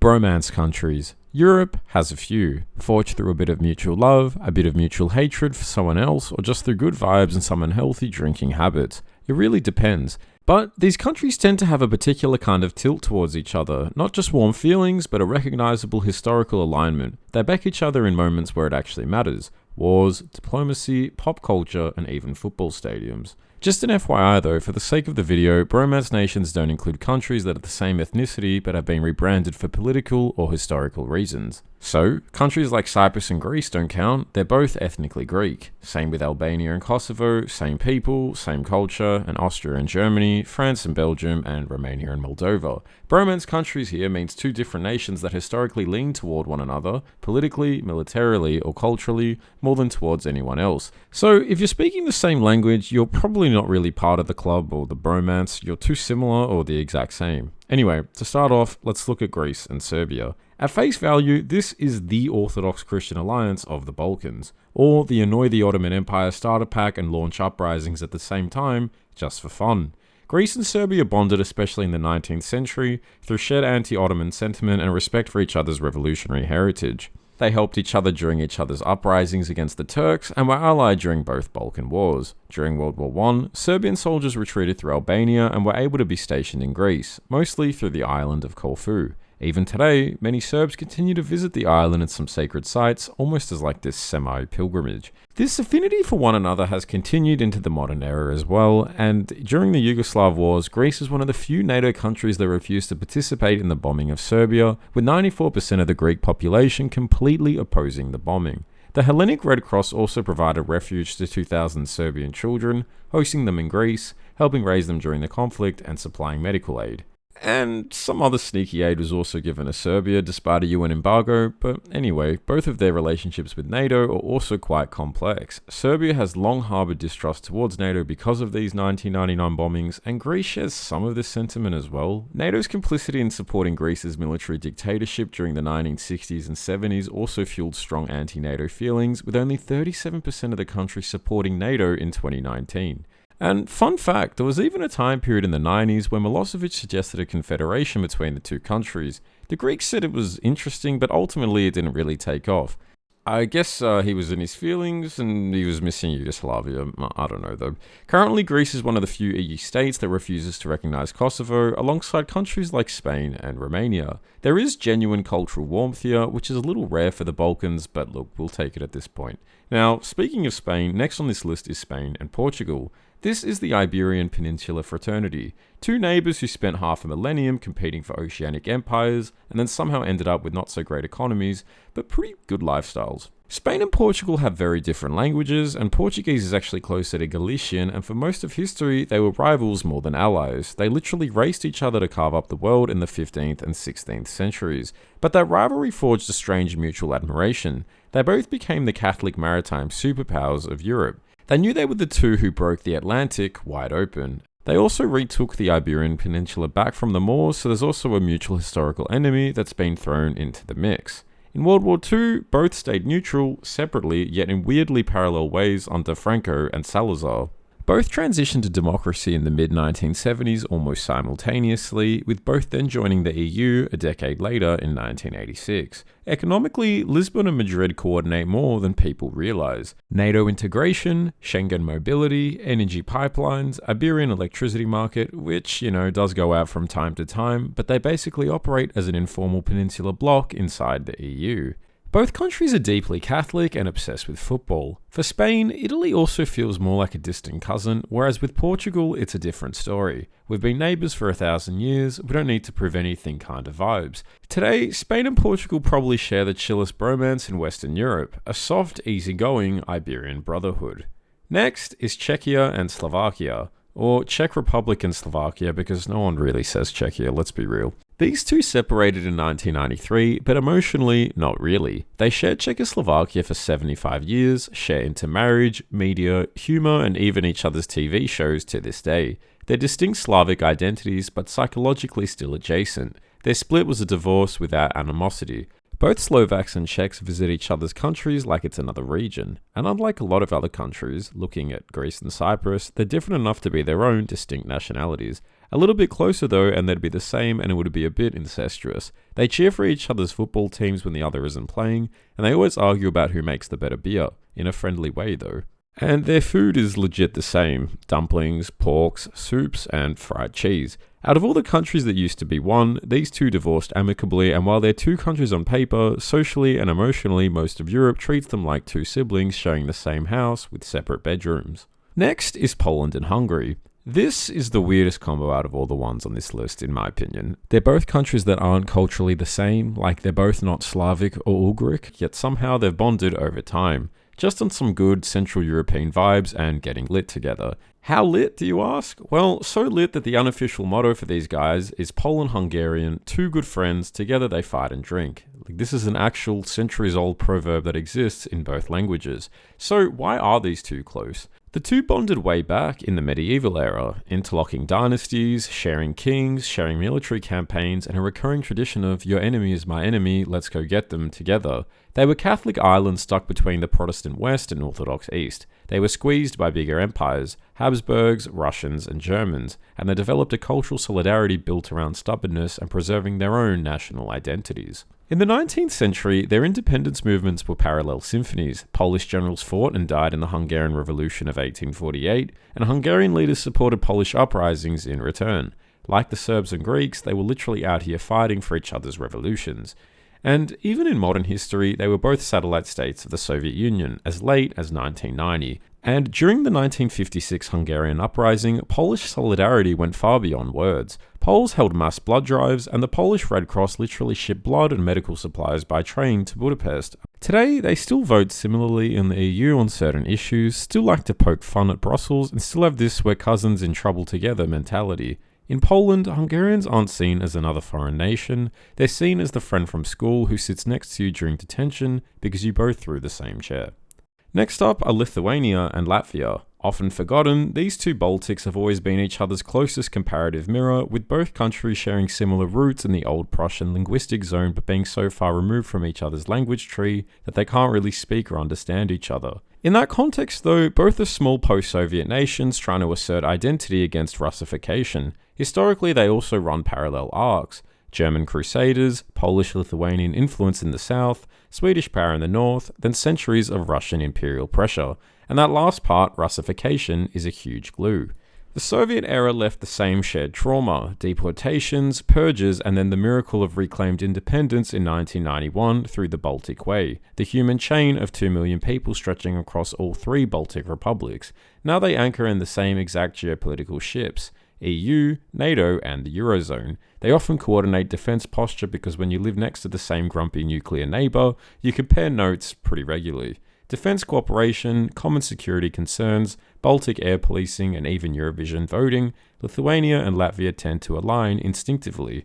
Bromance countries. Europe has a few, forged through a bit of mutual love, a bit of mutual hatred for someone else, or just through good vibes and some unhealthy drinking habits. It really depends. But these countries tend to have a particular kind of tilt towards each other, not just warm feelings, but a recognizable historical alignment. They back each other in moments where it actually matters. Wars, diplomacy, pop culture, and even football stadiums. Just an FYI though, for the sake of the video, Bromance nations don't include countries that are the same ethnicity but have been rebranded for political or historical reasons. So, countries like Cyprus and Greece don't count, they're both ethnically Greek. Same with Albania and Kosovo, same people, same culture, and Austria and Germany, France and Belgium, and Romania and Moldova. Bromance countries here means two different nations that historically lean toward one another, politically, militarily, or culturally, more than towards anyone else. So, if you're speaking the same language, you're probably not really part of the club or the bromance, you're too similar or the exact same. Anyway, to start off, let's look at Greece and Serbia. At face value, this is the Orthodox Christian alliance of the Balkans, or the Annoy the Ottoman Empire starter pack and launch uprisings at the same time, just for fun. Greece and Serbia bonded especially in the 19th century through shared anti-Ottoman sentiment and respect for each other's revolutionary heritage. They helped each other during each other's uprisings against the Turks and were allied during both Balkan wars. During World War I, Serbian soldiers retreated through Albania and were able to be stationed in Greece, mostly through the island of Corfu. Even today, many Serbs continue to visit the island and some sacred sites, almost as like this semi-pilgrimage. This affinity for one another has continued into the modern era as well, and during the Yugoslav wars, Greece is one of the few NATO countries that refused to participate in the bombing of Serbia, with 94% of the Greek population completely opposing the bombing. The Hellenic Red Cross also provided refuge to 2,000 Serbian children, hosting them in Greece, helping raise them during the conflict, and supplying medical aid. And some other sneaky aid was also given to Serbia despite a UN embargo, but anyway, both of their relationships with NATO are also quite complex. Serbia has long harboured distrust towards NATO because of these 1999 bombings, and Greece shares some of this sentiment as well. NATO's complicity in supporting Greece's military dictatorship during the 1960s and 70s also fueled strong anti-NATO feelings, with only 37% of the country supporting NATO in 2019. And fun fact, there was even a time period in the 90s when Milosevic suggested a confederation between the two countries. The Greeks said it was interesting, but ultimately it didn't really take off. I guess he was in his feelings and he was missing Yugoslavia. I don't know though. Currently, Greece is one of the few EU states that refuses to recognize Kosovo, alongside countries like Spain and Romania. There is genuine cultural warmth here, which is a little rare for the Balkans, but look, we'll take it at this point. Now, speaking of Spain, next on this list is Spain and Portugal. This is the Iberian Peninsula fraternity, two neighbours who spent half a millennium competing for oceanic empires and then somehow ended up with not so great economies, but pretty good lifestyles. Spain and Portugal have very different languages, and Portuguese is actually closer to Galician, and for most of history they were rivals more than allies. They literally raced each other to carve up the world in the 15th and 16th centuries, but that rivalry forged a strange mutual admiration. They both became the Catholic maritime superpowers of Europe. They knew they were the two who broke the Atlantic wide open. They also retook the Iberian Peninsula back from the Moors, so there's also a mutual historical enemy that's been thrown into the mix. In World War II, both stayed neutral, separately, yet in weirdly parallel ways under Franco and Salazar. Both transitioned to democracy in the mid-1970s almost simultaneously, with both then joining the EU a decade later in 1986. Economically, Lisbon and Madrid coordinate more than people realise. NATO integration, Schengen mobility, energy pipelines, Iberian electricity market, which, does go out from time to time, but they basically operate as an informal peninsula bloc inside the EU. Both countries are deeply Catholic and obsessed with football. For Spain, Italy also feels more like a distant cousin, whereas with Portugal, it's a different story. We've been neighbours for 1,000 years, we don't need to prove anything kind of vibes. Today, Spain and Portugal probably share the chillest bromance in Western Europe, a soft, easygoing Iberian brotherhood. Next is Czechia and Slovakia, or Czech Republic and Slovakia because no one really says Czechia, let's be real. These two separated in 1993, but emotionally, not really. They shared Czechoslovakia for 75 years, share intermarriage, media, humour, and even each other's TV shows to this day. They're distinct Slavic identities, but psychologically still adjacent. Their split was a divorce without animosity. Both Slovaks and Czechs visit each other's countries like it's another region, and unlike a lot of other countries, looking at Greece and Cyprus, they're different enough to be their own distinct nationalities. A little bit closer though, and they'd be the same, and it would be a bit incestuous. They cheer for each other's football teams when the other isn't playing, and they always argue about who makes the better beer, in a friendly way though. And their food is legit the same: dumplings, porks, soups, and fried cheese. Out of all the countries that used to be one, these two divorced amicably, and while they're two countries on paper, socially and emotionally most of Europe treats them like two siblings sharing the same house with separate bedrooms. Next is Poland and Hungary. This is the weirdest combo out of all the ones on this list, in my opinion. They're both countries that aren't culturally the same, like they're both not Slavic or Ugric, yet somehow they've bonded over time, just on some good Central European vibes and getting lit together. How lit, do you ask? Well, so lit that the unofficial motto for these guys is Poland-Hungarian, two good friends, together they fight and drink. This is an actual centuries-old proverb that exists in both languages. So why are these two close? The two bonded way back in the medieval era, interlocking dynasties, sharing kings, sharing military campaigns, and a recurring tradition of your enemy is my enemy, let's go get them together. They were Catholic islands stuck between the Protestant West and Orthodox East. They were squeezed by bigger empires, Habsburgs, Russians, and Germans, and they developed a cultural solidarity built around stubbornness and preserving their own national identities. In the 19th century, their independence movements were parallel symphonies. Polish generals fought and died in the Hungarian Revolution of 1848, and Hungarian leaders supported Polish uprisings in return. Like the Serbs and Greeks, they were literally out here fighting for each other's revolutions. And even in modern history, they were both satellite states of the Soviet Union, as late as 1990. And during the 1956 Hungarian uprising, Polish solidarity went far beyond words. Poles held mass blood drives, and the Polish Red Cross literally shipped blood and medical supplies by train to Budapest. Today, they still vote similarly in the EU on certain issues, still like to poke fun at Brussels, and still have this we're cousins in trouble together mentality. In Poland, Hungarians aren't seen as another foreign nation, they're seen as the friend from school who sits next to you during detention because you both threw the same chair. Next up are Lithuania and Latvia. Often forgotten, these two Baltics have always been each other's closest comparative mirror, with both countries sharing similar roots in the old Prussian linguistic zone but being so far removed from each other's language tree that they can't really speak or understand each other. In that context though, both are small post-Soviet nations trying to assert identity against Russification. Historically, they also run parallel arcs. German crusaders, Polish-Lithuanian influence in the south, Swedish power in the north, then centuries of Russian imperial pressure. And that last part, Russification, is a huge glue. The Soviet era left the same shared trauma: deportations, purges, and then the miracle of reclaimed independence in 1991 through the Baltic Way, the human chain of 2 million people stretching across all three Baltic republics. Now they anchor in the same exact geopolitical ships: EU, NATO, and the Eurozone. They often coordinate defense posture because when you live next to the same grumpy nuclear neighbor, you compare notes pretty regularly. Defense cooperation, common security concerns, Baltic air policing, and even Eurovision voting, Lithuania and Latvia tend to align instinctively.